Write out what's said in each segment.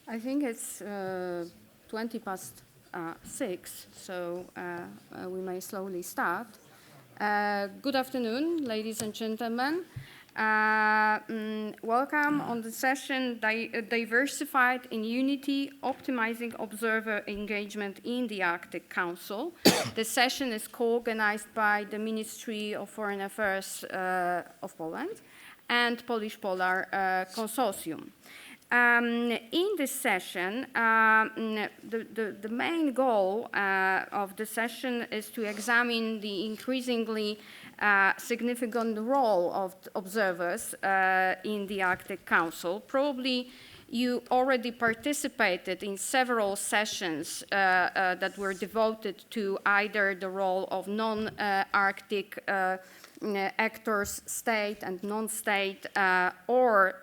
I think it's 20 past 6, so we may slowly start. Good afternoon, ladies and gentlemen. Welcome on the session Diversified in Unity, Optimizing Observer Engagement in the Arctic Council. The session is co-organized by the Ministry of Foreign Affairs of Poland and Polish Polar Consortium. In this session, the main goal of the session is to examine the increasingly significant role of observers in the Arctic Council. Probably you already participated in several sessions that were devoted to either the role of non-Arctic actors, state and non-state, or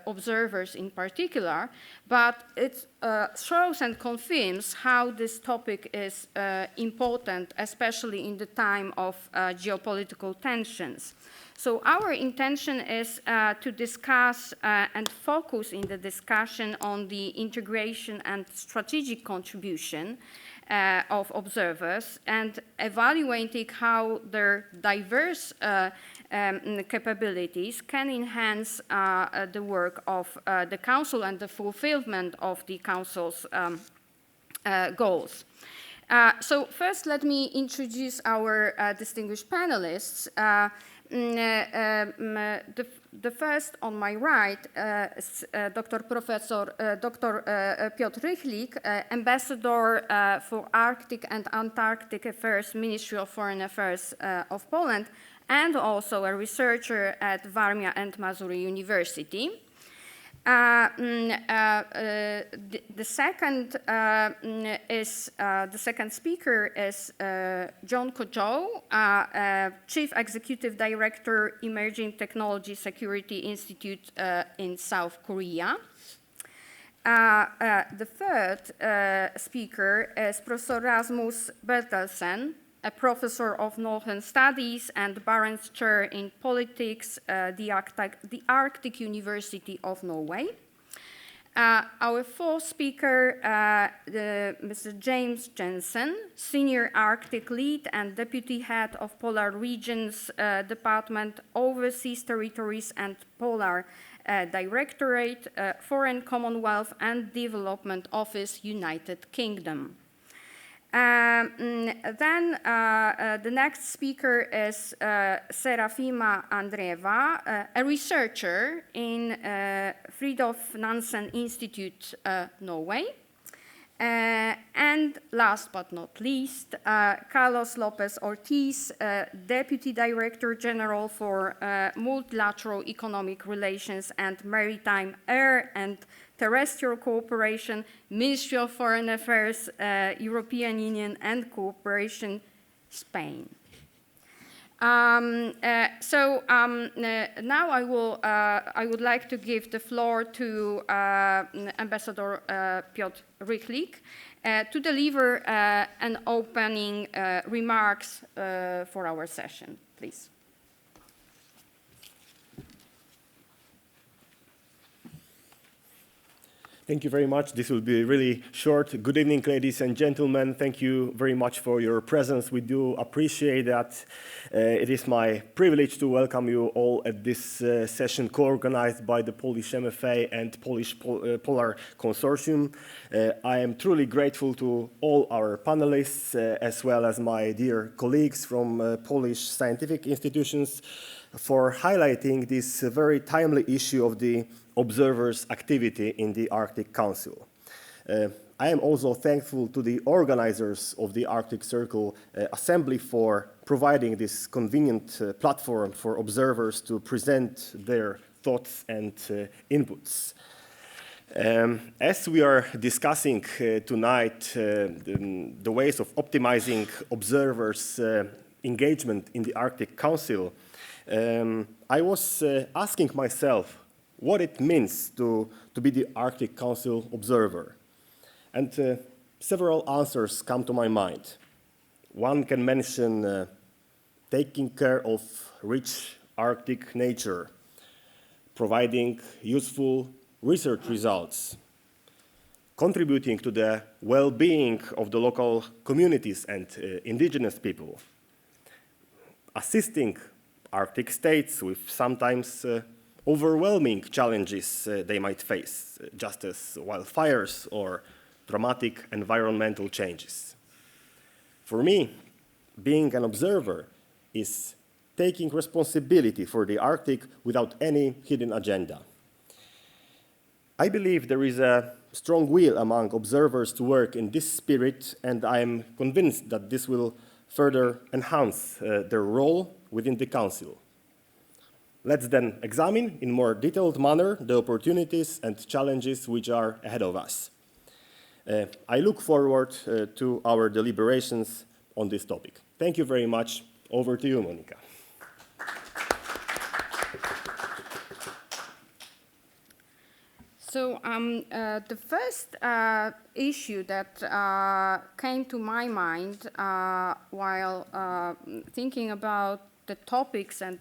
observers in particular, but it shows and confirms how this topic is important, especially in the time of geopolitical tensions. So our intention is to discuss and focus in the discussion on the integration and strategic contribution of observers and evaluating how their diverse capabilities can enhance the work of the Council and the fulfillment of the Council's goals. So first, let me introduce our distinguished panelists. The first on my right is Dr. Piotr Rychlik, Ambassador for Arctic and Antarctic Affairs, Ministry of Foreign Affairs of Poland, and also a researcher at Warmia and Mazury University. The second speaker is John Kojo, Chief Executive Director, Emerging Technology Security Institute in South Korea. The third speaker is Professor Rasmus Bertelsen, a professor of Northern Studies and Barents Chair in Politics, the Arctic University of Norway. Our fourth speaker, Mr. James Jensen, Senior Arctic Lead and Deputy Head of Polar Regions Department, Overseas Territories and Polar Directorate, Foreign Commonwealth and Development Office, United Kingdom. Then the next speaker is Serafima Andreeva, a researcher in Fridtjof Nansen Institute, Norway. And last but not least, Carlos Lopez Ortiz, Deputy Director General for Multilateral Economic Relations and Maritime, Air and Terrestrial Cooperation, Ministry of Foreign Affairs, European Union and Cooperation, Spain. Now I would like to give the floor to Ambassador Piotr Rychlik to deliver an opening remarks for our session, please. Thank you very much. This will be really short. Good evening, ladies and gentlemen. Thank you very much for your presence. We do appreciate that. It is my privilege to welcome you all at this session co-organized by the Polish MFA and Polish Polar Consortium. I am truly grateful to all our panelists, as well as my dear colleagues from Polish scientific institutions, for highlighting this very timely issue of the observers' activity in the Arctic Council. I am also thankful to the organizers of the Arctic Circle Assembly for providing this convenient platform for observers to present their thoughts and inputs. As we are discussing tonight the ways of optimizing observers' engagement in the Arctic Council, I was asking myself what it means to be the Arctic Council observer. And several answers come to my mind. One can mention taking care of rich Arctic nature, providing useful research results, contributing to the well-being of the local communities and indigenous people, assisting Arctic states with sometimes overwhelming challenges they might face, just as wildfires or dramatic environmental changes. For me, being an observer is taking responsibility for the Arctic without any hidden agenda. I believe there is a strong will among observers to work in this spirit, and I am convinced that this will further enhance their role within the Council. Let's then examine in more detailed manner the opportunities and challenges which are ahead of us. I look forward to our deliberations on this topic. Thank you very much. Over to you, Monika. So the first issue that came to my mind while thinking about the topics and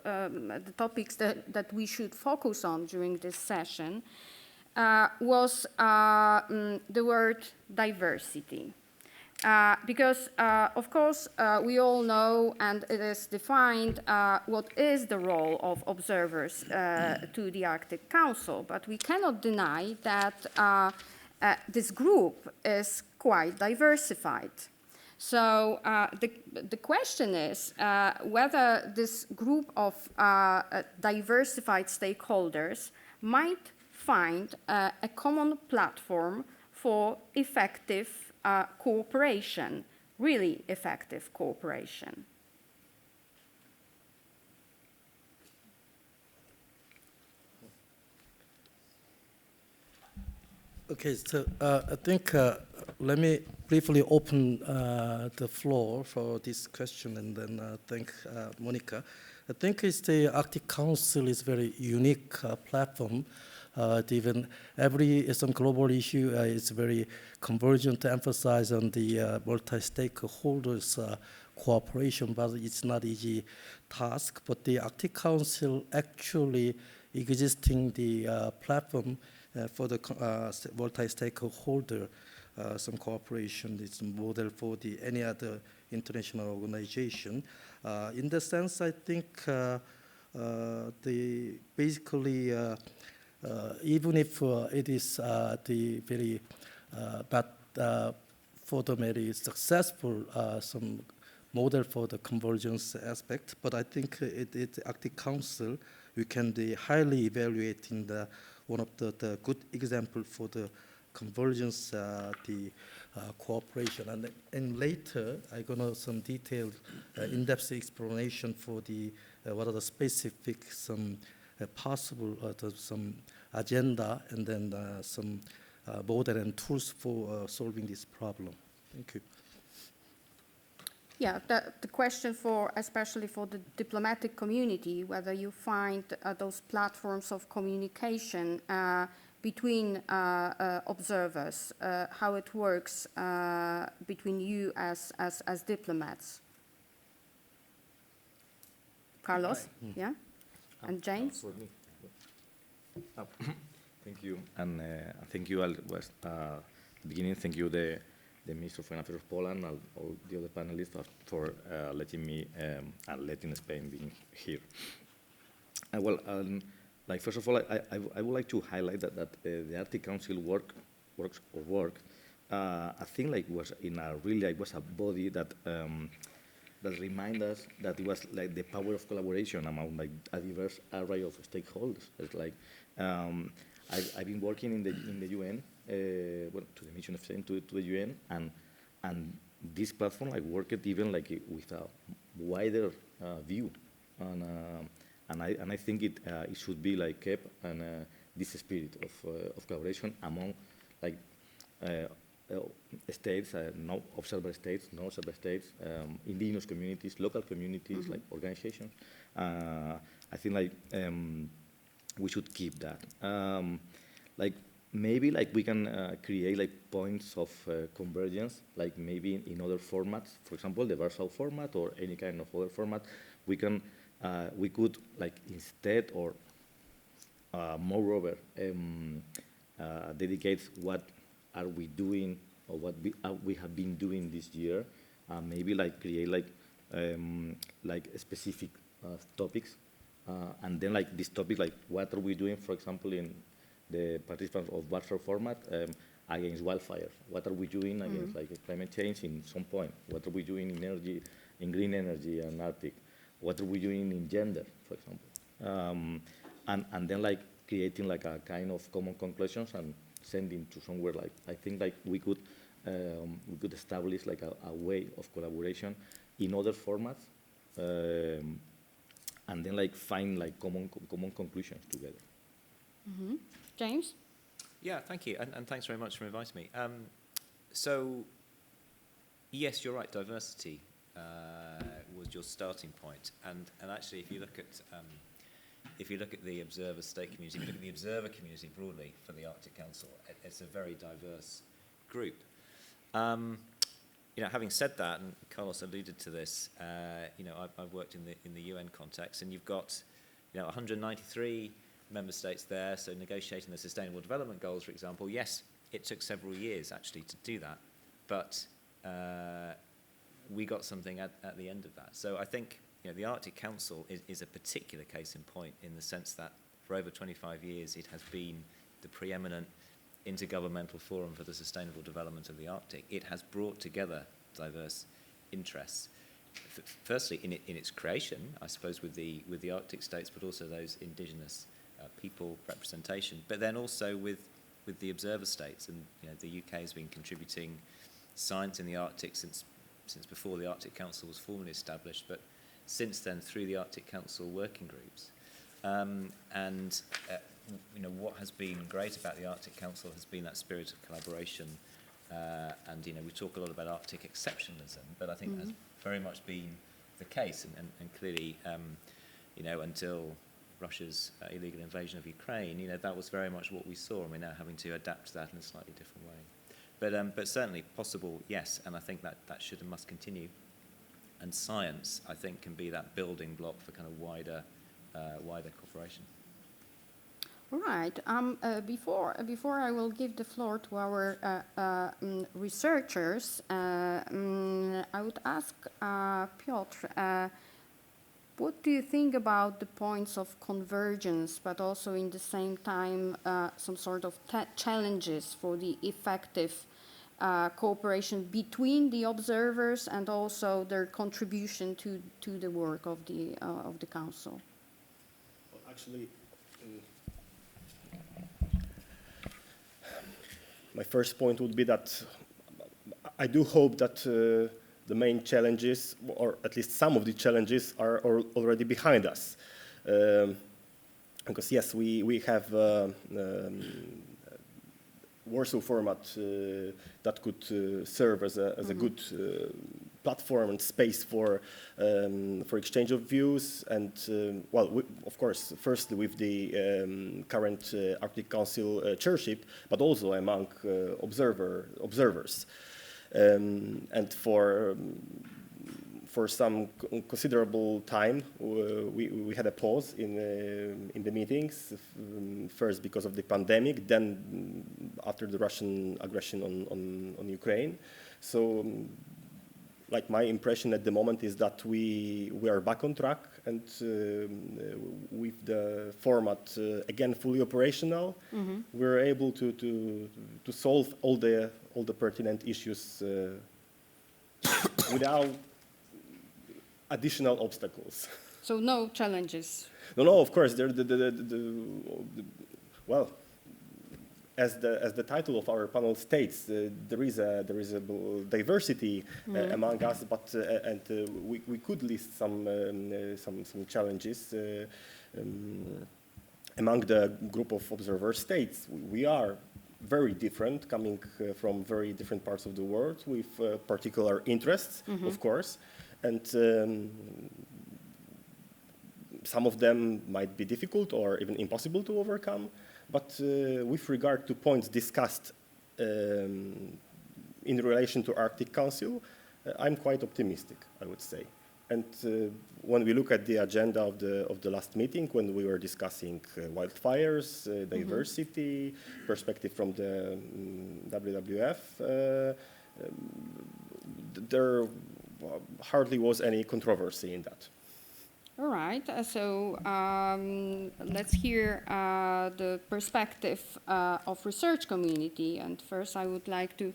the topics that we should focus on during this session was the word diversity. Because, of course, we all know, and it is defined, what is the role of observers to the Arctic Council, but we cannot deny that this group is quite diversified. So the question is whether this group of diversified stakeholders might find a common platform for effective cooperation, really effective cooperation. Okay, so I think let me briefly open the floor for this question and then thank Monika. I think it's the Arctic Council is very unique platform. Even some global issue is very convergent to emphasize on the multi-stakeholders cooperation, but it's not easy task. But the Arctic Council actually existing the platform for the multi-stakeholder some cooperation is model for the any other international organization. In the sense, I think the basically even if it is the very but for the very successful some model for the convergence aspect, but I think it Arctic Council we can be highly evaluating the one of the good example for the convergence the cooperation, and later I gonna some detailed in-depth explanation for the what are the specific some possible some agenda and then some model and tools for solving this problem. Thank you. Yeah, the question for, especially for the diplomatic community, whether you find those platforms of communication between observers, how it works between you as diplomats. Carlos, yeah? And James? For me. Thank you, and thank you all. Was beginning. Thank you, the Minister of Foreign Affairs of Poland, and all the other panelists for letting me and letting Spain being here. Well, like first of all, I would like to highlight that the Arctic Council work. I think like was in a really like was a body that. That remind us that it was like the power of collaboration among like a diverse array of stakeholders. It's like I've been working in the UN, well, to the mission of Spain to the UN, and this platform like worked even like with a wider view, and I think it should be like kept and this spirit of collaboration among like. States, no observer states, indigenous communities, local communities, like organizations. I think like we should keep that. Like maybe like we can create like points of convergence, like maybe in other formats. For example, the Warsaw format or any kind of other format. We could like instead or moreover. dedicates what are we doing or what we have been doing this year, maybe like create like specific topics, and then like this topic, like what are we doing, for example, in the participants of Warsaw format against wildfire? What are we doing against like climate change in some point? What are we doing in energy, in green energy and Arctic? What are we doing in gender, for example? And then like creating like a kind of common conclusions and sending to somewhere. Like I think like we could establish like a way of collaboration in other formats, and then like find like common conclusions together. Mm-hmm. James? Yeah, thank you, and thanks very much for inviting me. So, yes, you're right. Diversity was your starting point, and actually, if you look at the observer state community, if you look at the observer community broadly for the Arctic Council, it's a very diverse group. Having said that, and Carlos alluded to this, I've worked in the UN context, and you've got 193 member states there. So negotiating the Sustainable Development Goals, for example, yes, it took several years actually to do that, but we got something at the end of that. So I think the Arctic Council is a particular case in point, in the sense that for over 25 years it has been the preeminent intergovernmental forum for the sustainable development of the Arctic. It has brought together diverse interests. Firstly, in its creation, I suppose, with the Arctic states, but also those indigenous people representation. But then also with the observer states, and the UK has been contributing science in the Arctic since before the Arctic Council was formally established, but since then through the Arctic Council working groups. What has been great about the Arctic Council has been that spirit of collaboration, and we talk a lot about Arctic exceptionalism, but I think that's very much been the case, and clearly, until Russia's illegal invasion of Ukraine, that was very much what we saw, and we're now having to adapt to that in a slightly different way. But certainly possible, yes, and I think that should and must continue. And science, I think, can be that building block for kind of wider cooperation. All right. Before I will give the floor to our researchers, I would ask Piotr, what do you think about the points of convergence, but also in the same time some sort of challenges for the effective cooperation between the observers and also their contribution to the work of the Council? Well, actually, my first point would be that I do hope that the main challenges, or at least some of the challenges, are already behind us. Because yes, we have Warsaw format that could serve as a good platform and space for exchange of views, and of course, firstly with the current Arctic Council chairship, but also among observers, and for some considerable time, we had a pause in the meetings, first because of the pandemic, then after the Russian aggression on Ukraine. So, like, my impression at the moment is that we are back on track, and with the format again fully operational, we're able to solve all the pertinent issues without additional obstacles. So no challenges? No, of course. Well, as the title of our panel states, there is a diversity among us, but and we could list some challenges among the group of observer states. We are very different, coming from very different parts of the world, with particular interests, of course. And some of them might be difficult or even impossible to overcome. But with regard to points discussed in relation to Arctic Council, I'm quite optimistic, I would say. And when we look at the agenda of the last meeting, when we were discussing wildfires, diversity, perspective from the WWF, there hardly was any controversy in that. All right, so let's hear the perspective of research community. And first, I would like to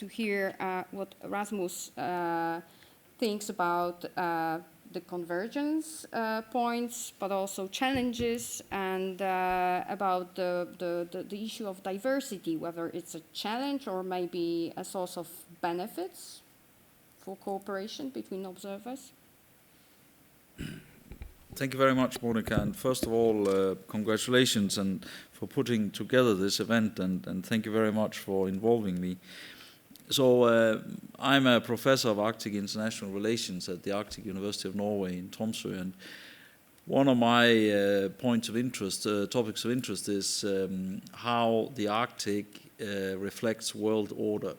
hear what Rasmus thinks about the convergence points, but also challenges, and about the issue of diversity, whether it's a challenge or maybe a source of benefits for cooperation between observers. Thank you very much, Monica. And first of all, congratulations and for putting together this event, and thank you very much for involving me. So I'm a professor of Arctic International Relations at the Arctic University of Norway in Tromsø, and one of my points of interest, topics of interest, is how the Arctic reflects world order.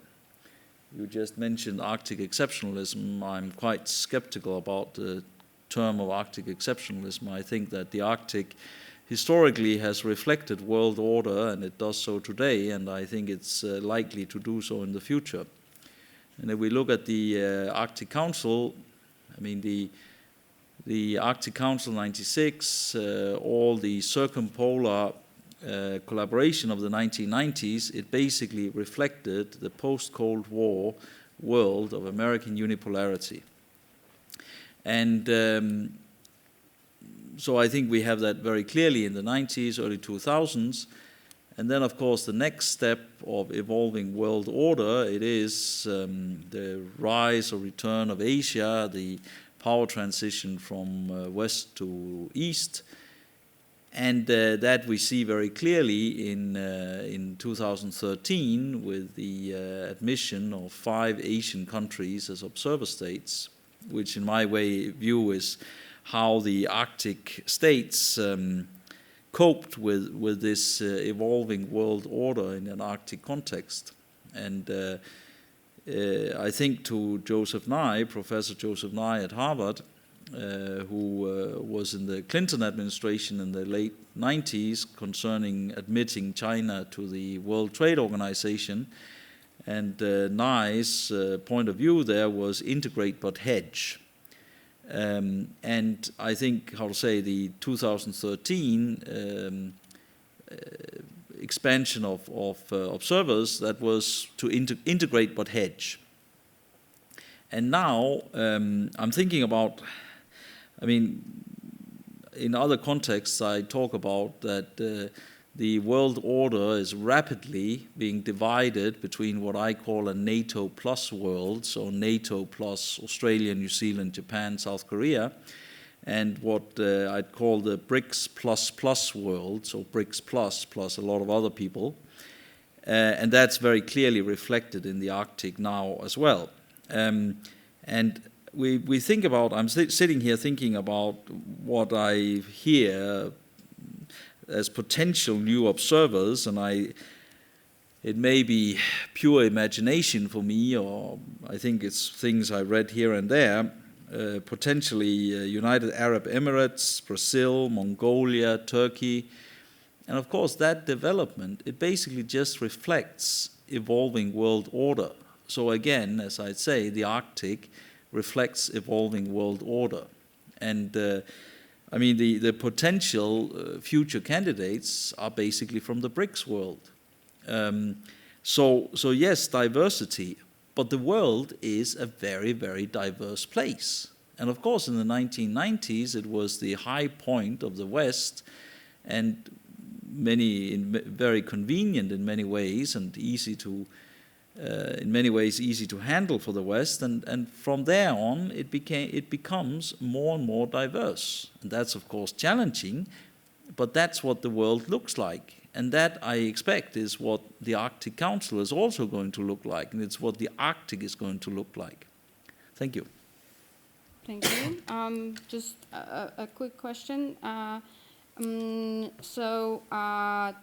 You just mentioned Arctic exceptionalism. I'm quite skeptical about the term of Arctic exceptionalism. I think that the Arctic historically has reflected world order, and it does so today, and I think it's likely to do so in the future. And if we look at the Arctic Council, I mean the Arctic Council 96, all the circumpolar collaboration of the 1990s, it basically reflected the post-Cold War world of American unipolarity. And so I think we have that very clearly in the 90s, early 2000s. And then, of course, the next step of evolving world order, it is the rise or return of Asia, the power transition from west to east. And that we see very clearly in 2013 with the admission of 5 Asian countries as observer states, which in my view is how the Arctic states coped with this evolving world order in an Arctic context. And I think to Joseph Nye, Professor Joseph Nye at Harvard, who was in the Clinton administration in the late 90s concerning admitting China to the World Trade Organization. And Nye's point of view there was integrate but hedge. And I think, how to say, the 2013 expansion of observers, that was to integrate but hedge. And now I'm thinking about, I mean, in other contexts I talk about that the world order is rapidly being divided between what I call a NATO plus world, so NATO plus Australia, New Zealand, Japan, South Korea, and what I'd call the BRICS plus world, so BRICS plus a lot of other people. And that's very clearly reflected in the Arctic now as well. And we think about, I'm sitting here thinking about what I hear as potential new observers, and it may be pure imagination for me, or I think it's things I read here and there, potentially United Arab Emirates, Brazil, Mongolia, Turkey. And of course that development, it basically just reflects evolving world order. So again, as I'd say, the Arctic reflects evolving world order. And I mean, the potential future candidates are basically from the BRICS world. So yes, diversity, but the world is a very, very diverse place. And of course, in the 1990s, it was the high point of the West, and very convenient in many ways, and easy to in many ways easy to handle for the West, and from there on it becomes more and more diverse. And that's of course challenging, but that's what the world looks like. And that, I expect, is what the Arctic Council is also going to look like, and it's what the Arctic is going to look like. Thank you. Thank you. Just a quick question. Do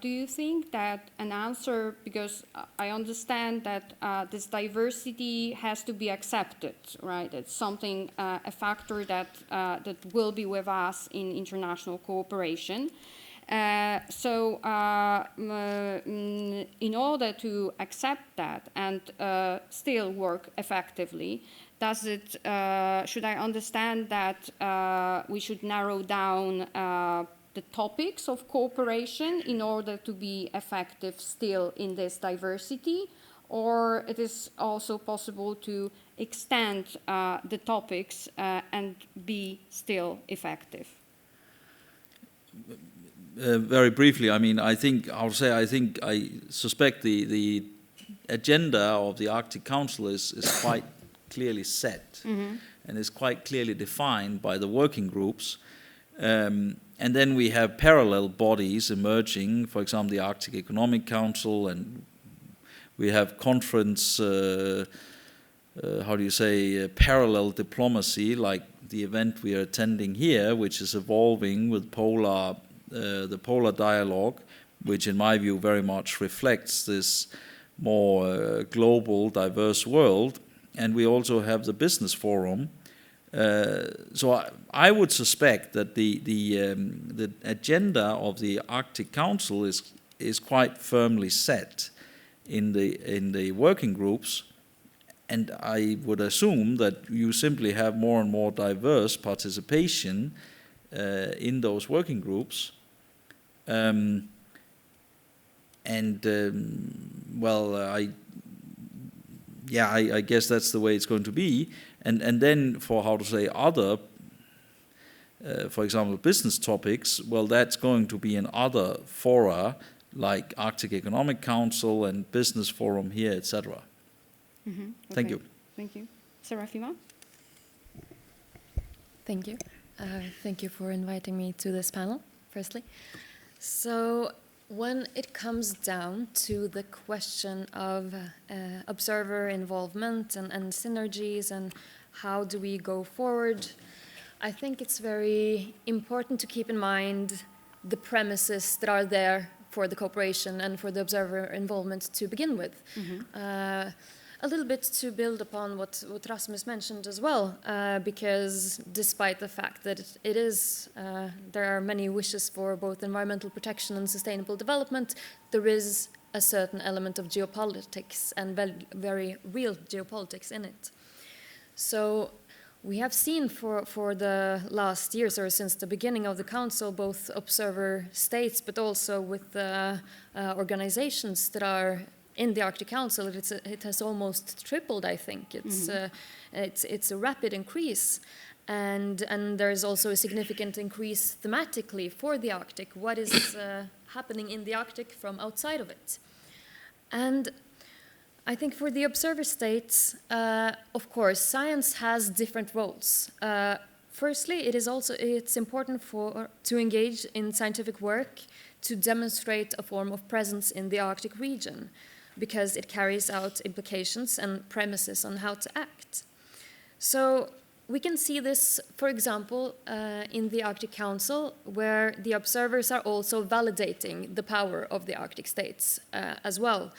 you think that an answer, because I understand that this diversity has to be accepted, right? It's something, a factor that, that will be with us in international cooperation. In order to accept that and still work effectively, does it, should I understand that we should narrow down the topics of cooperation in order to be effective still in this diversity, or it is also possible to extend the topics and be still effective? Very briefly, I mean, I suspect the agenda of the Arctic Council is quite clearly set and is quite clearly defined by the working groups. And then we have parallel bodies emerging, for example, the Arctic Economic Council, and we have conference, parallel diplomacy, like the event we are attending here, which is evolving with the polar dialogue, which in my view very much reflects this more global, diverse world. And we also have the business forum. So I would suspect that the agenda of the Arctic Council is quite firmly set in the working groups, and I would assume that you simply have more and more diverse participation in those working groups. I guess that's the way it's going to be. And then for other, for example, business topics, well, that's going to be in other fora like Arctic Economic Council and Business Forum here, etc. Okay. Thank you. Thank you. Serafima? Thank you. Thank you for inviting me to this panel, firstly. So when it comes down to the question of observer involvement and synergies and how do we go forward, I think it's very important to keep in mind the premises that are there for the cooperation and for the observer involvement to begin with. A little bit to build upon what Rasmus mentioned as well, because despite the fact that it is, there are many wishes for both environmental protection and sustainable development, there is a certain element of geopolitics and very real geopolitics in it. So we have seen for the last years, or since the beginning of the Council, both observer states, but also with the organizations that are in the Arctic Council, it has almost tripled, I think. It's a rapid increase. And there is also a significant increase thematically for the Arctic. What is happening in the Arctic from outside of it? And I think for the observer states, of course, science has different roles. Firstly, it's important to engage in scientific work to demonstrate a form of presence in the Arctic region, because it carries out implications and premises on how to act. So we can see this, for example, in the Arctic Council, where the observers are also validating the power of the Arctic states as well.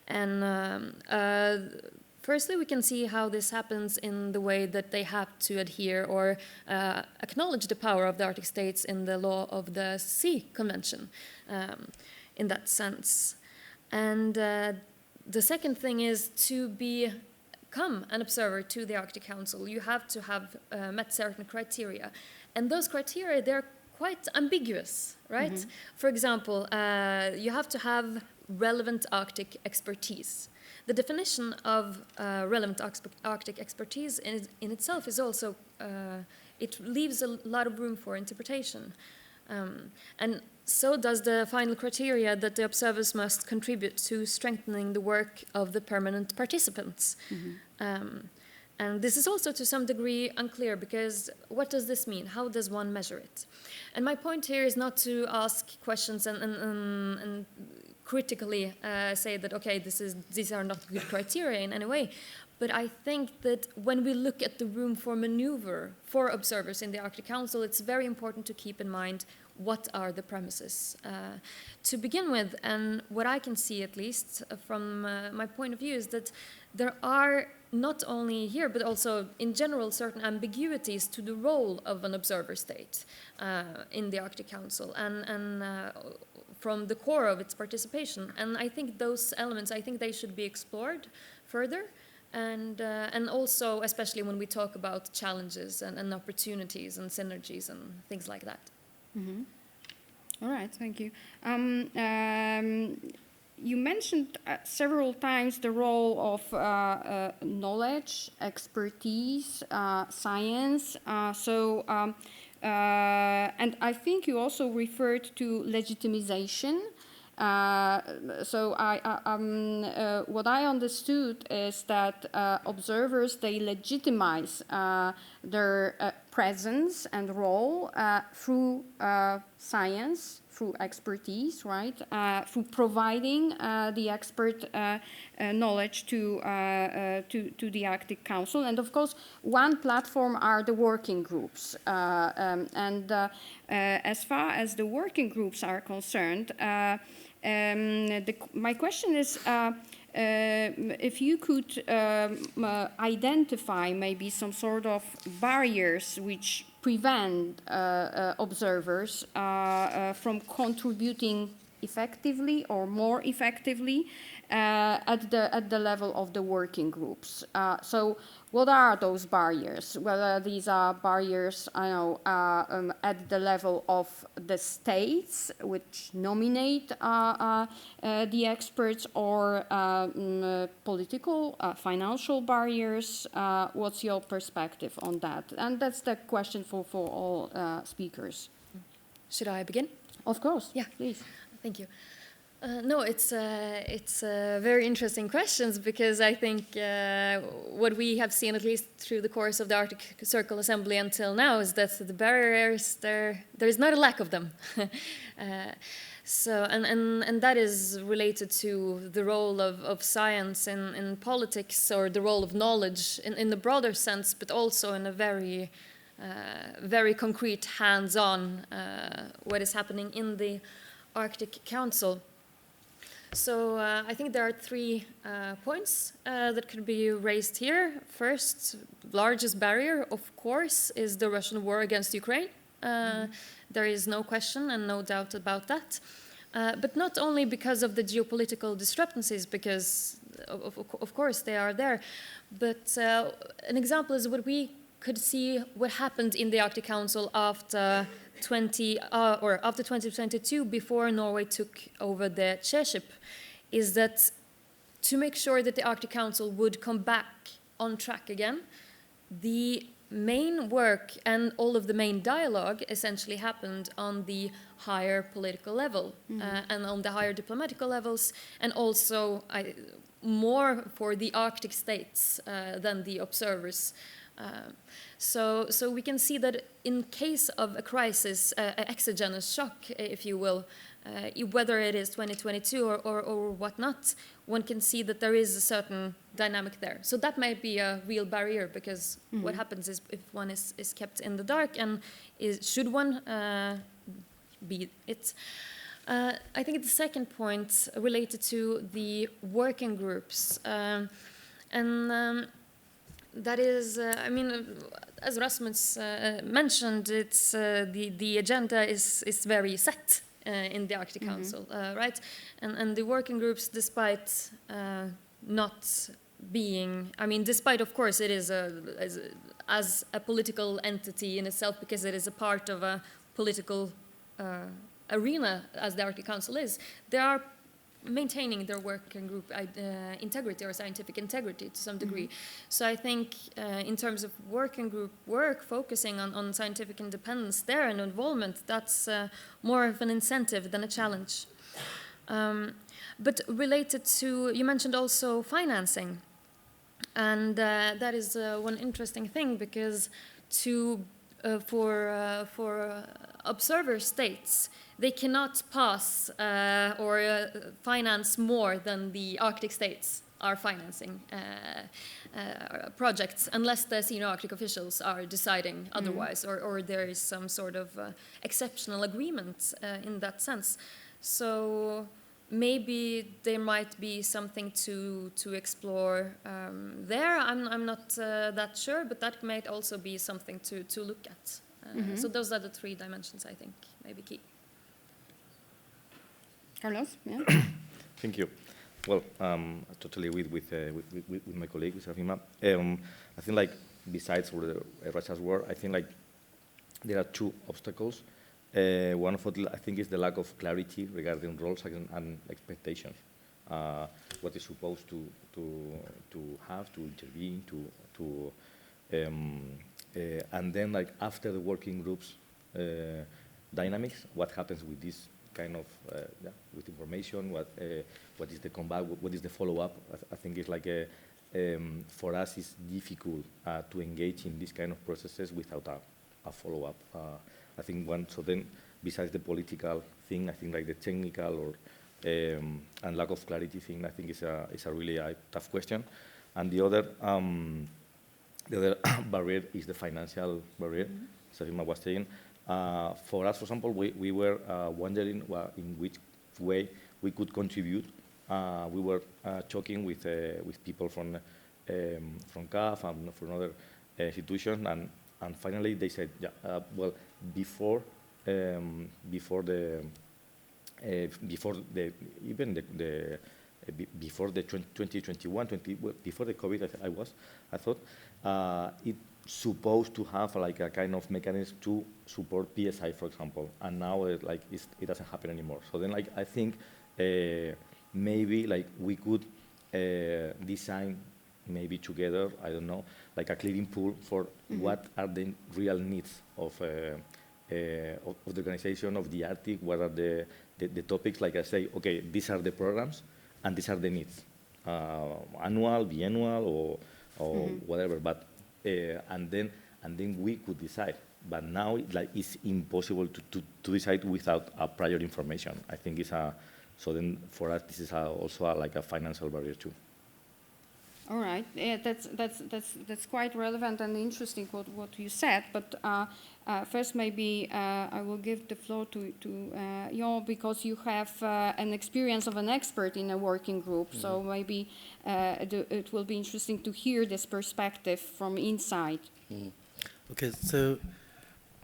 And firstly, we can see how this happens in the way that they have to adhere or acknowledge the power of the Arctic states in the law of the Sea Convention, in that sense. And the second thing is to become an observer to the Arctic Council. You have to have met certain criteria. And those criteria, they're quite ambiguous, right? For example, you have to have relevant Arctic expertise. The definition of relevant Arctic expertise in itself is also, it leaves a lot of room for interpretation. And so does the final criteria that the observers must contribute to strengthening the work of the permanent participants. And this is also to some degree unclear, because what does this mean? How does one measure it? And my point here is not to ask questions and critically say that, okay, these are not good criteria in any way. But I think that when we look at the room for maneuver for observers in the Arctic Council, it's very important to keep in mind what are the premises. To begin with, and what I can see at least from my point of view, is that there are not only here, but also in general, certain ambiguities to the role of an observer state in the Arctic Council and from the core of its participation. And I think those elements, I think they should be explored further. And also, especially when we talk about challenges and opportunities and synergies and things like that. Mm-hmm. All right, thank you. You mentioned several times the role of knowledge, expertise, science. And I think you also referred to legitimization. What I understood is that observers, they legitimize their presence and role through science, through expertise, right? Through providing the expert knowledge to the Arctic Council. And of course, one platform are the working groups. As far as the working groups are concerned, my question is if you could identify maybe some sort of barriers which prevent observers from contributing effectively or more effectively at the level of the working groups. So what are those barriers? Whether these are barriers, at the level of the states which nominate the experts, or political, financial barriers. What's your perspective on that? And that's the question for all speakers. Should I begin? Of course. Yeah, please. Thank you. No, it's very interesting questions, because I think what we have seen, at least through the course of the Arctic Circle Assembly until now, is that the barriers, there is not a lack of them. And that is related to the role of science in politics, or the role of knowledge in the broader sense, but also in a very concrete, hands-on, what is happening in the Arctic Council. So I think there are 3 points that could be raised here. First, largest barrier, of course, is the Russian war against Ukraine. There is no question and no doubt about that. But not only because of the geopolitical discrepancies, because of course they are there, but an example is what we could see what happened in the Arctic Council after 2022, before Norway took over the chairship, is that to make sure that the Arctic Council would come back on track again, the main work and all of the main dialogue essentially happened on the higher political level, and on the higher diplomatical levels, and also more for the Arctic states than the observers. So we can see that in case of a crisis, exogenous shock, if you will, whether it is 2022 or whatnot, one can see that there is a certain dynamic there. So that might be a real barrier, because what happens is if one is kept in the dark, and should one be it? I think the second point related to the working groups, that is, as Rasmus mentioned, it's the agenda is very set in the Arctic Council, right? And the working groups, despite not being, despite, of course, it is as a political entity in itself, because it is a part of a political arena, as the Arctic Council is, they are maintaining their working group integrity, or scientific integrity, to some degree. So I think in terms of working group work, focusing on scientific independence there and involvement, that's more of an incentive than a challenge. But related to, you mentioned also financing, and that is one interesting thing, because to for observer states, they cannot pass or finance more than the Arctic states are financing projects, unless the senior Arctic officials are deciding otherwise, or there is some sort of exceptional agreement in that sense. So maybe there might be something to explore there. I'm not that sure, but that might also be something to look at. So those are the 3 dimensions I think maybe key. Carlos, yeah. Thank you. Well, I totally agree with my colleague, with Rafima. I think, like, besides Russia's war, I think, like, there are 2 obstacles. One of it, I think, is the lack of clarity regarding roles and expectations. What is supposed to have, to intervene, and then, like, after the working groups dynamics, what happens with this kind of with information? What is the comeback? What is the follow-up? I think it's like for us it's difficult to engage in these kind of processes without a follow-up. I think so then, besides the political thing, I think like the technical or and lack of clarity thing, I think is a really tough question. And the other barrier is the financial barrier. Sarima was saying. For us, for example, we were wondering in which way we could contribute. We were talking with people from CAF and from other institutions, and finally they said, well, before the 2021, before the COVID, I thought it supposed to have like a kind of mechanism to support PSI, for example, and now it doesn't happen anymore. So then, like, I think maybe like we could design maybe together, I don't know, like a clearing pool for what are the real needs of the organization of the Arctic, what are the topics, like I say, okay, these are the programs and these are the needs, annual, biannual, or whatever, but and then we could decide. But now it's impossible to decide without prior information. I think so then for us this is also like a financial barrier too. All right, yeah, that's quite relevant and interesting what you said. But first, maybe I will give the floor to Jon, because you have an experience of an expert in a working group. So maybe it will be interesting to hear this perspective from inside. Okay, so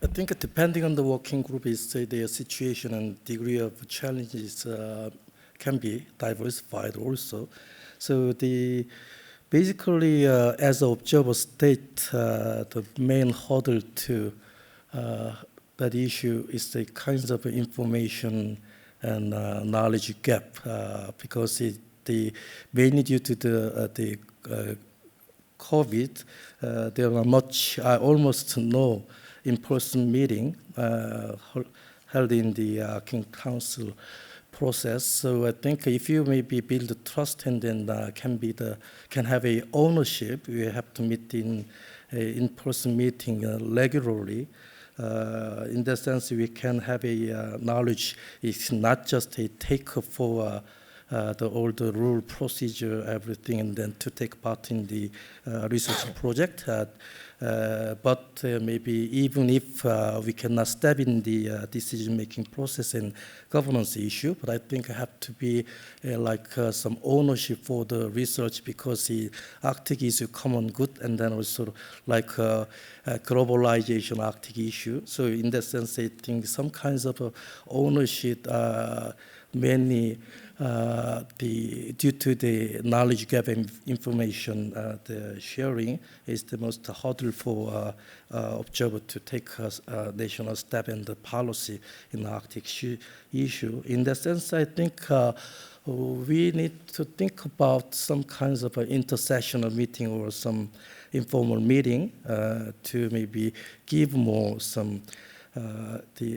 I think depending on the working group, their situation and degree of challenges can be diversified also. So basically, as an observer state, the main hurdle to that issue is the kinds of information and knowledge gap, because mainly due to the COVID, there are almost no in-person meeting held in the Arctic Council process. So I think if you maybe build trust and then can have a ownership, you have to meet in-person meeting regularly. In that sense, we can have a knowledge. It's not just a take for all the rule, procedure, everything, and then to take part in the research project. But maybe even if we cannot step in the decision-making process and governance issue, but I think I have to be some ownership for the research, because the Arctic is a common good, and then also like globalization Arctic issue. So in that sense, I think some kinds of ownership mainly due to the knowledge gap and information the sharing is the most hurdle for observer to take a national step in the policy in the Arctic issue. In that sense, I think we need to think about some kinds of an intersessional meeting or some informal meeting to maybe give more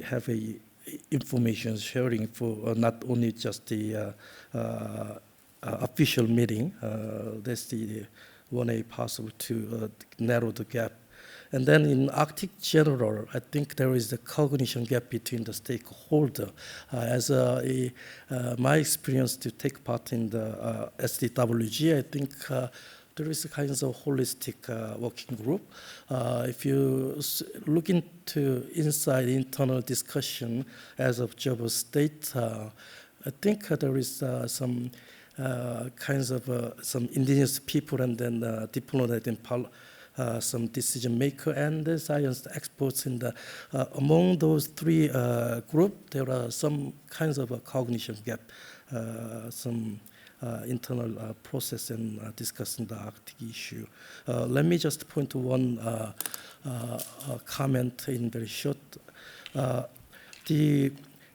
have a information sharing for not only just the official meeting. That's the one way possible to narrow the gap. And then in Arctic general, I think there is a cognition gap between the stakeholder. My experience to take part in the SDWG, I think there is a kind of holistic working group. If you look into inside internal discussion as observer state, I think there is some kinds of some indigenous people and then diplomat and some decision maker and the science experts in the among those three group. There are some kinds of a cognition gap, some internal process in discussing the Arctic issue. Let me just point to one comment in very short. The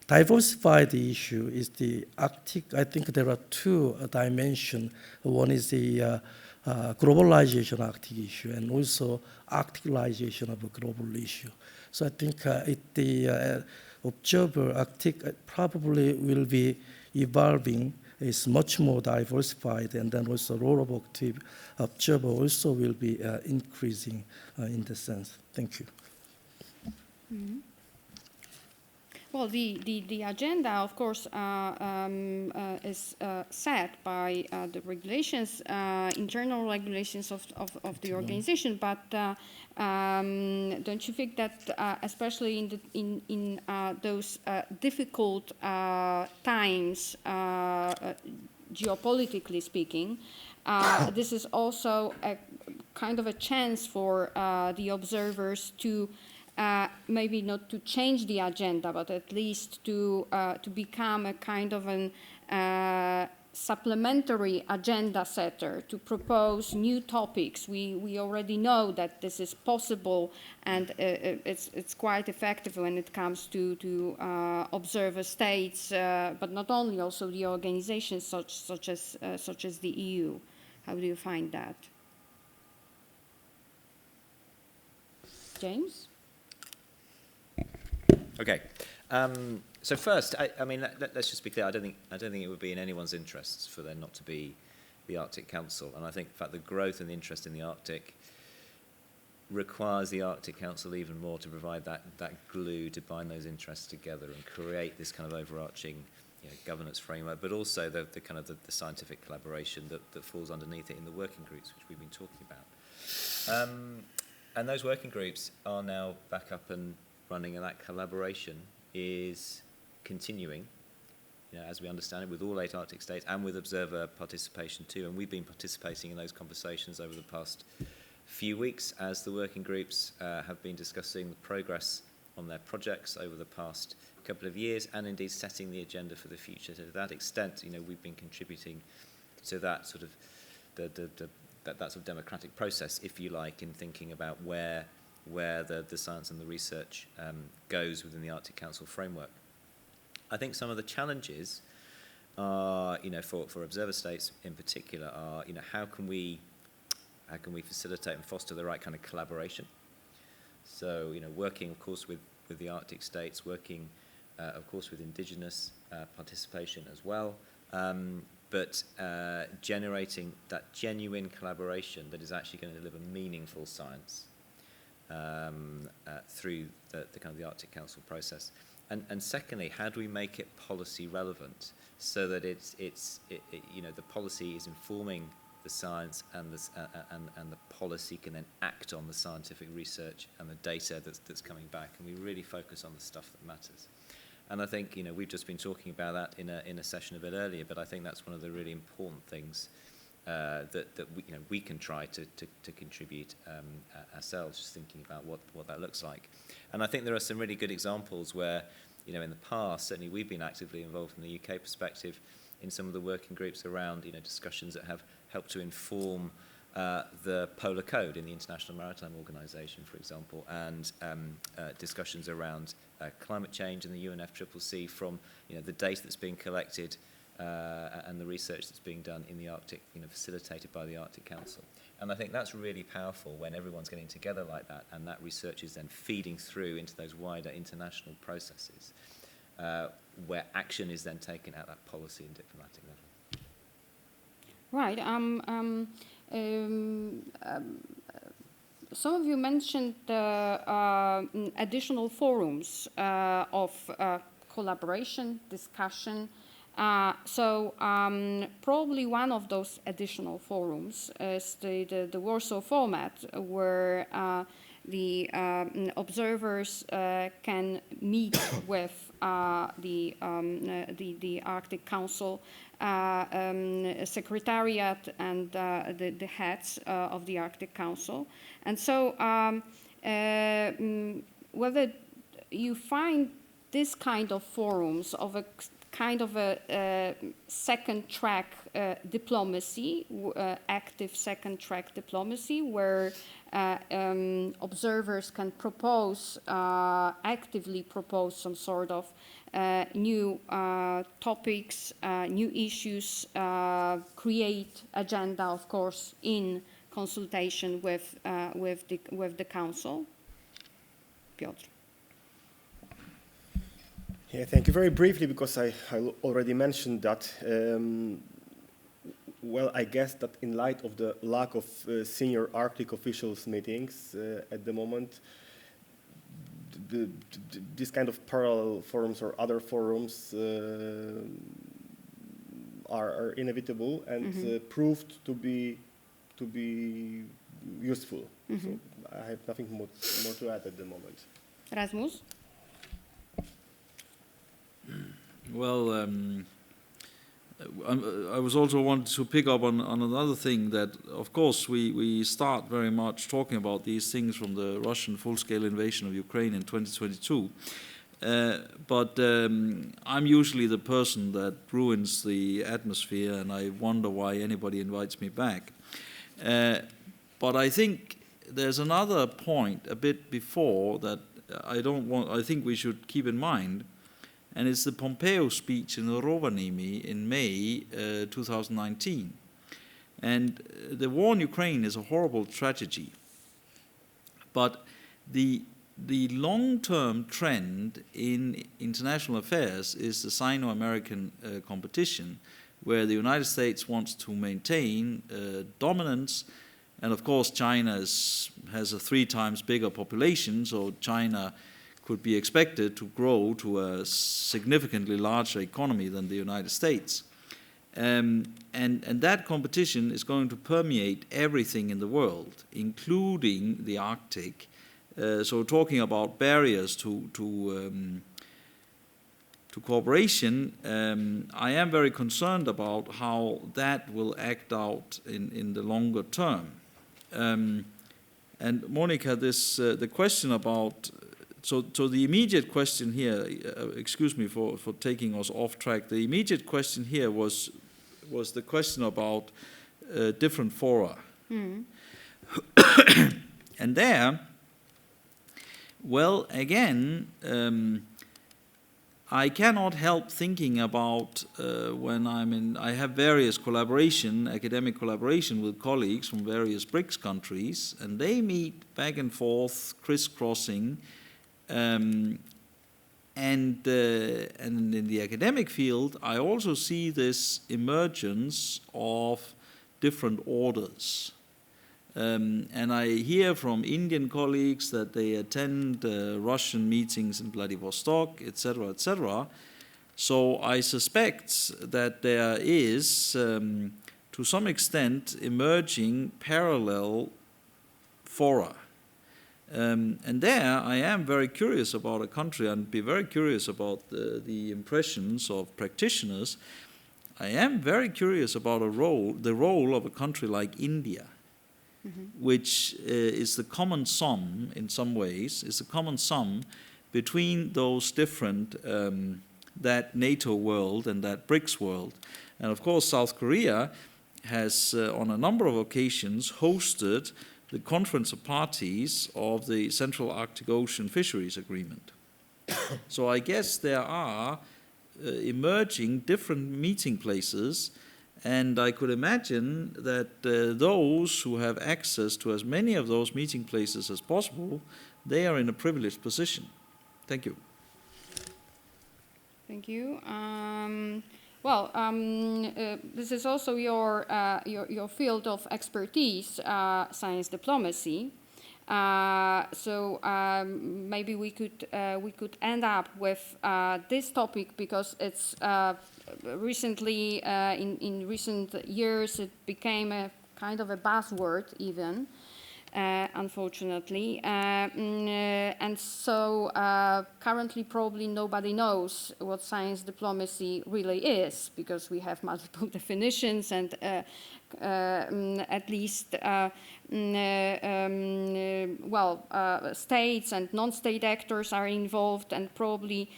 diversified issue is the Arctic. I think there are two dimensions. One is the globalization Arctic issue and also Arcticization of a global issue. So I think the observer Arctic probably will be evolving. Is much more diversified, and then also role of active observer also will be increasing in the sense. Thank you. Mm-hmm. Well, the agenda, of course, is set by the regulations, internal regulations of the organization. But don't you think that, especially in those difficult times, geopolitically speaking, this is also a kind of a chance for the observers to maybe not to change the agenda, but at least to become a kind of an supplementary agenda setter, to propose new topics. We already know that this is possible, and it's quite effective when it comes to observer states, but not only, also the organizations such as the EU. How do you find that, James? Okay. So first, I mean, let's just be clear. I don't think it would be in anyone's interests for there not to be the Arctic Council. And I think, in fact, the growth and the interest in the Arctic requires the Arctic Council even more to provide that glue to bind those interests together and create this kind of overarching, governance framework, but also the kind of the scientific collaboration that falls underneath it in the working groups, which we've been talking about. And those working groups are now back up and running, and that collaboration is continuing, as we understand it, with all 8 Arctic states and with observer participation too. And we've been participating in those conversations over the past few weeks as the working groups have been discussing the progress on their projects over the past couple of years, and indeed setting the agenda for the future. To that extent, we've been contributing to that sort of that sort of democratic process, if you like, in thinking about where the science and the research goes within the Arctic Council framework. I think some of the challenges are, for observer states in particular, are, how can we facilitate and foster the right kind of collaboration? So, working, of course, with the Arctic states, working, of course, with indigenous participation as well, but generating that genuine collaboration that is actually going to deliver meaningful science through the kind of the Arctic Council process. And secondly, how do we make it policy relevant so that the policy is informing the science and the policy can then act on the scientific research and the data that's coming back, and we really focus on the stuff that matters. And I think we've just been talking about that in a session a bit earlier, but I think that's one of the really important things that we can try to contribute ourselves, just thinking about what that looks like. And I think there are some really good examples where, in the past, certainly we've been actively involved from the UK perspective in some of the working groups around, discussions that have helped to inform the Polar Code in the International Maritime Organization, for example, and discussions around climate change in the UNFCCC from, the data that's being collected and the research that's being done in the Arctic, facilitated by the Arctic Council. And I think that's really powerful when everyone's getting together like that, and that research is then feeding through into those wider international processes, where action is then taken at that policy and diplomatic level. Right. some of you mentioned additional forums of collaboration, discussion. Probably one of those additional forums is the Warsaw format, where the observers can meet with the Arctic Council Secretariat and the heads of the Arctic Council. And so whether you find this kind of forums of a kind of a second track diplomacy, active second track diplomacy, where observers can propose, actively propose some sort of new topics, new issues, create agenda, of course, in consultation with the council. Piotr. Yeah, thank you. Very briefly, because I already mentioned that, well, I guess that in light of the lack of senior Arctic officials meetings at the moment, this kind of parallel forums or other forums are inevitable and proved to be useful. So I have nothing more to add at the moment. Rasmus? Well, I was also wanted to pick up on another thing that, of course, we start very much talking about these things from the Russian full-scale invasion of Ukraine in 2022. But I'm usually the person that ruins the atmosphere, and I wonder why anybody invites me back. But I think there's another point a bit before that I think we should keep in mind. And it's the Pompeo speech in Rovaniemi in May 2019. And the war in Ukraine is a horrible tragedy. But the long-term trend in international affairs is the Sino-American competition, where the United States wants to maintain dominance. And of course, China has a 3 times bigger population, so China could be expected to grow to a significantly larger economy than the United States. And that competition is going to permeate everything in the world, including the Arctic. So talking about barriers to cooperation, I am very concerned about how that will act out in the longer term. And Monica, the question about So the immediate question here, excuse me for taking us off track, the immediate question here was the question about different fora. And there, well, again, I cannot help thinking about when I have various academic collaboration with colleagues from various BRICS countries, and they meet back and forth, crisscrossing. And in the academic field, I also see this emergence of different orders. And I hear from Indian colleagues that they attend Russian meetings in Vladivostok, etc., etc. So I suspect that there is, to some extent, emerging parallel fora. And there I am very curious about a country, and be very curious about the impressions of practitioners. I am very curious about the role of a country like India, which is the common sum, in some ways, is the common sum between those different, that NATO world and that BRICS world. And of course, South Korea has, on a number of occasions, hosted the conference of parties of the Central Arctic Ocean Fisheries Agreement. So I guess there are emerging different meeting places, and I could imagine that those who have access to as many of those meeting places as possible, they are in a privileged position. Thank you. Thank you. This is also your field of expertise, science diplomacy. Maybe we could end up with this topic, because it's recently in recent years it became a kind of a buzzword even. Unfortunately. And so currently probably nobody knows what science diplomacy really is, because we have multiple definitions, and at least states and non-state actors are involved, and probably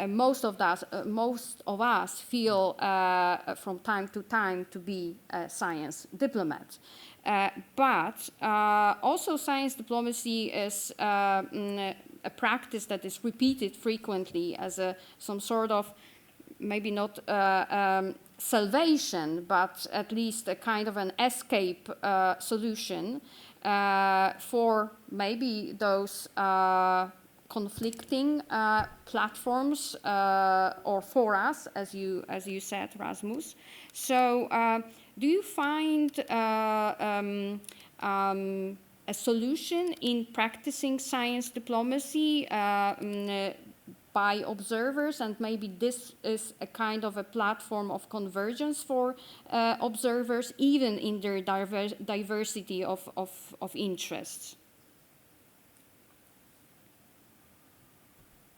most of us feel from time to time to be science diplomats. But also science diplomacy is a practice that is repeated frequently as some sort of, maybe not salvation, but at least a kind of an escape solution for maybe those conflicting platforms or forums, as you said, Rasmus. So do you find a solution in practicing science diplomacy by observers, and maybe this is a kind of a platform of convergence for observers, even in their diversity of interests?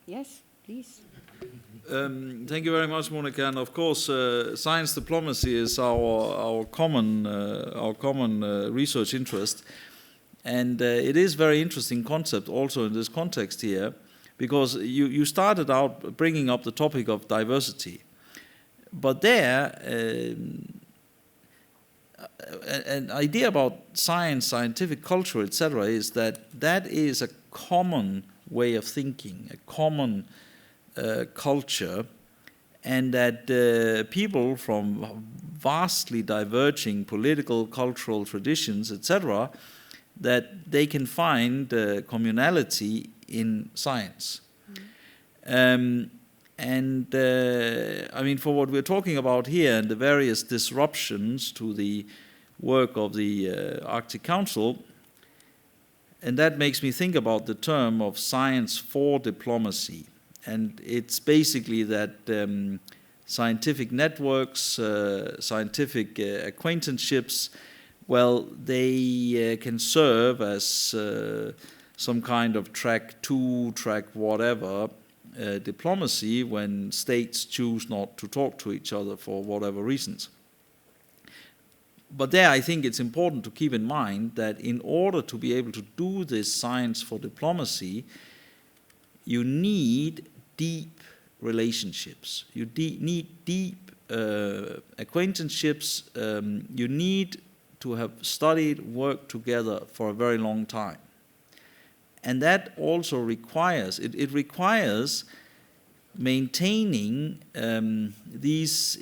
Yes, please. Thank you very much, Monica. And of course, science diplomacy is our common research interest, and it is a very interesting concept also in this context here, because you started out bringing up the topic of diversity, but there an idea about science, scientific culture, etc., is that is a common way of thinking, a common culture, and that people from vastly diverging political, cultural traditions, etc., that they can find communality in science. I mean, for what we're talking about here and the various disruptions to the work of the Arctic Council, and that makes me think about the term of science for diplomacy. And it's basically that scientific networks, scientific acquaintanceships, well, they can serve as some kind of track 2, track whatever, diplomacy when states choose not to talk to each other for whatever reasons. But there I think it's important to keep in mind that in order to be able to do this science for diplomacy, you need deep relationships. You need deep acquaintanceships. You need to have studied, worked together for a very long time. And that also requires, it requires maintaining these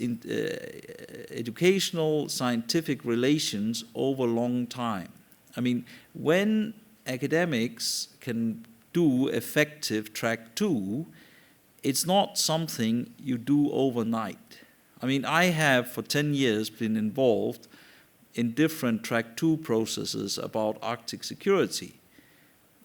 educational, scientific relations over a long time. I mean, when academics can do effective track 2, it's not something you do overnight. I mean, I have for 10 years been involved in different track 2 processes about Arctic security.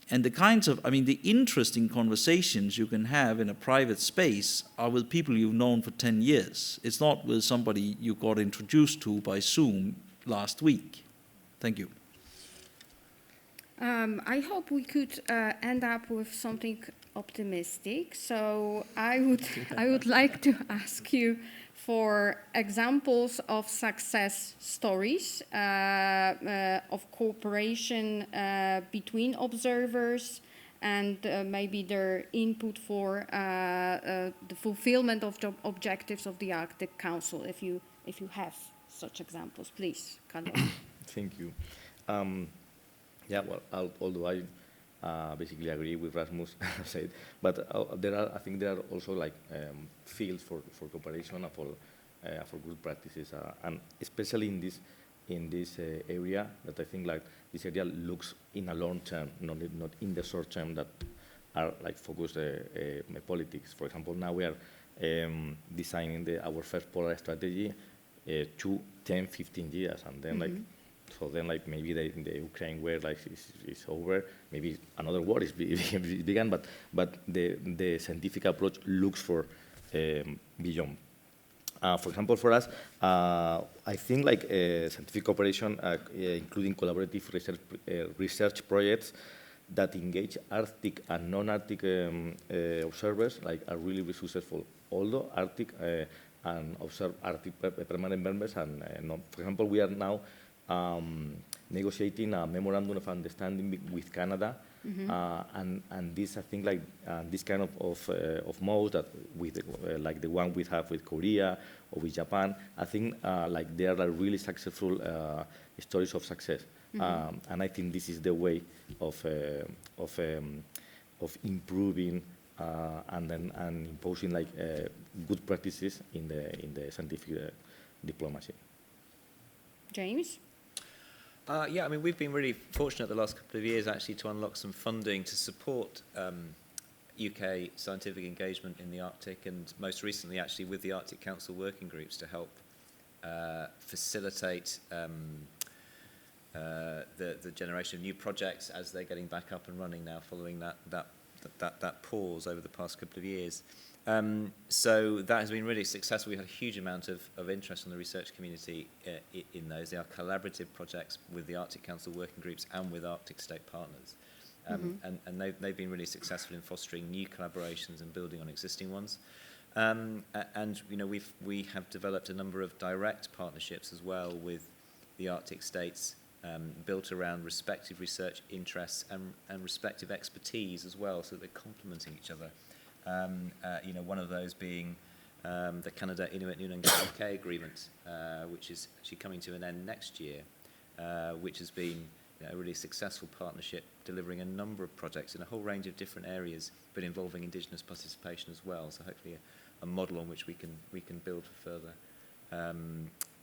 And the kinds of, I mean, the interesting conversations you can have in a private space are with people you've known for 10 years. It's not with somebody you got introduced to by Zoom last week. Thank you. I hope we could end up with something optimistic. So I would like to ask you for examples of success stories of cooperation between observers, and maybe their input for the fulfillment of the objectives of the Arctic Council. If you have such examples, please, Carlos. Thank you. Yeah, well, although I basically agree with Rasmus said, but I think there are also like fields for cooperation for good practices, and especially in this area that I think like this area looks in a long term, not in the short term that are like focused politics. For example, now we are designing our first polar strategy to 10, 15 years, and then like So then, like, maybe the Ukraine war like is over. Maybe another war is began. But the scientific approach looks for beyond. For example, for us, I think like scientific cooperation, including collaborative research projects that engage Arctic and non-Arctic observers, like are really successful. Although Arctic and Arctic permanent members, and for example, we are now negotiating a memorandum of understanding with Canada, and this, I think, like this kind of modes that with like the one we have with Korea or with Japan, I think like they are like really successful stories of success, and I think this is the way of improving and imposing like good practices in the scientific diplomacy. James? Yeah, I mean, we've been really fortunate the last couple of years actually to unlock some funding to support UK scientific engagement in the Arctic, and most recently actually with the Arctic Council working groups to help facilitate the generation of new projects as they're getting back up and running now following that pause over the past couple of years. So that has been really successful. We had a huge amount of interest from the research community in those. They are collaborative projects with the Arctic Council working groups and with Arctic state partners. And they've been really successful in fostering new collaborations and building on existing ones. And you know, we have developed a number of direct partnerships as well with the Arctic states, built around respective research interests and respective expertise as well, so they're complementing each other. You know, one of those being the Canada Inuit Nunangat UK agreement, which is actually coming to an end next year, which has been a really successful partnership, delivering a number of projects in a whole range of different areas, but involving Indigenous participation as well. So hopefully a model on which we can build for further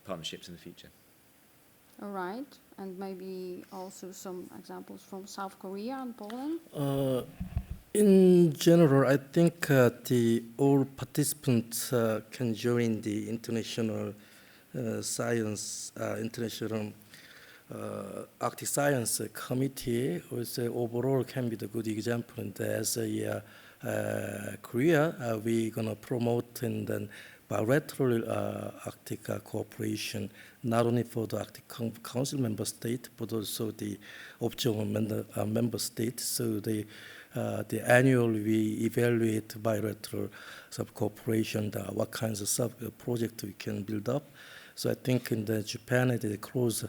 partnerships in the future. All right, and maybe also some examples from South Korea and Poland? In general, I think all participants can join the international science, international Arctic Science Committee, which overall can be the good example. And as Korea, we're going to promote and then bilateral Arctic cooperation, not only for the Arctic Council member state, but also the observer member state. So the annually we evaluate bilateral cooperation, what kinds of project we can build up. So I think in the Japan, the close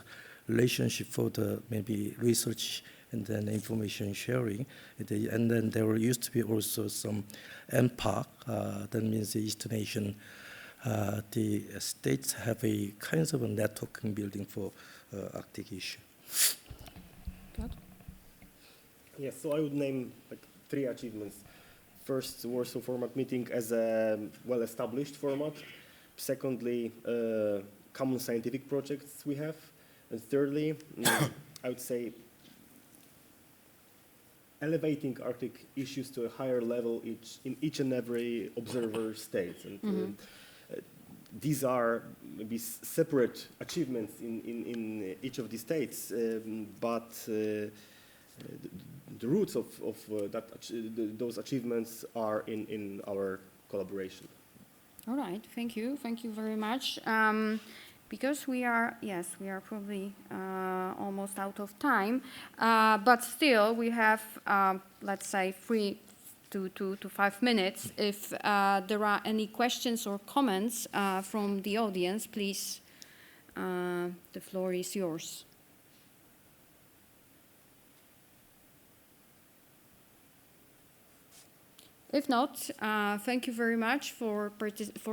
relationship for the maybe research and then information sharing. And then there used to be also some MPAC, that means the Eastern Asian, the states have a kinds of a networking building for Arctic issue. Good. Yes, so I would name like 3 achievements. First, Warsaw format meeting as a well-established format. Secondly, common scientific projects we have. And thirdly, I would say elevating Arctic issues to a higher level in each and every observer state. And these are maybe separate achievements in each of the states, but the roots of those achievements are in our collaboration. All right, thank you very much. Because we are probably almost out of time, but still we have, let's say, 3 to 5 minutes. If there are any questions or comments from the audience, please, the floor is yours. If not, thank you very much for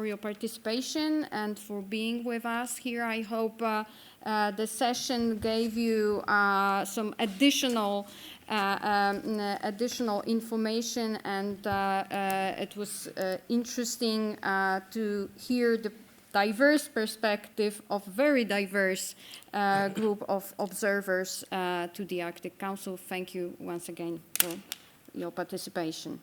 your participation and for being with us here. I hope the session gave you some additional information, and it was interesting to hear the diverse perspective of very diverse group of observers to the Arctic Council. Thank you once again for your participation.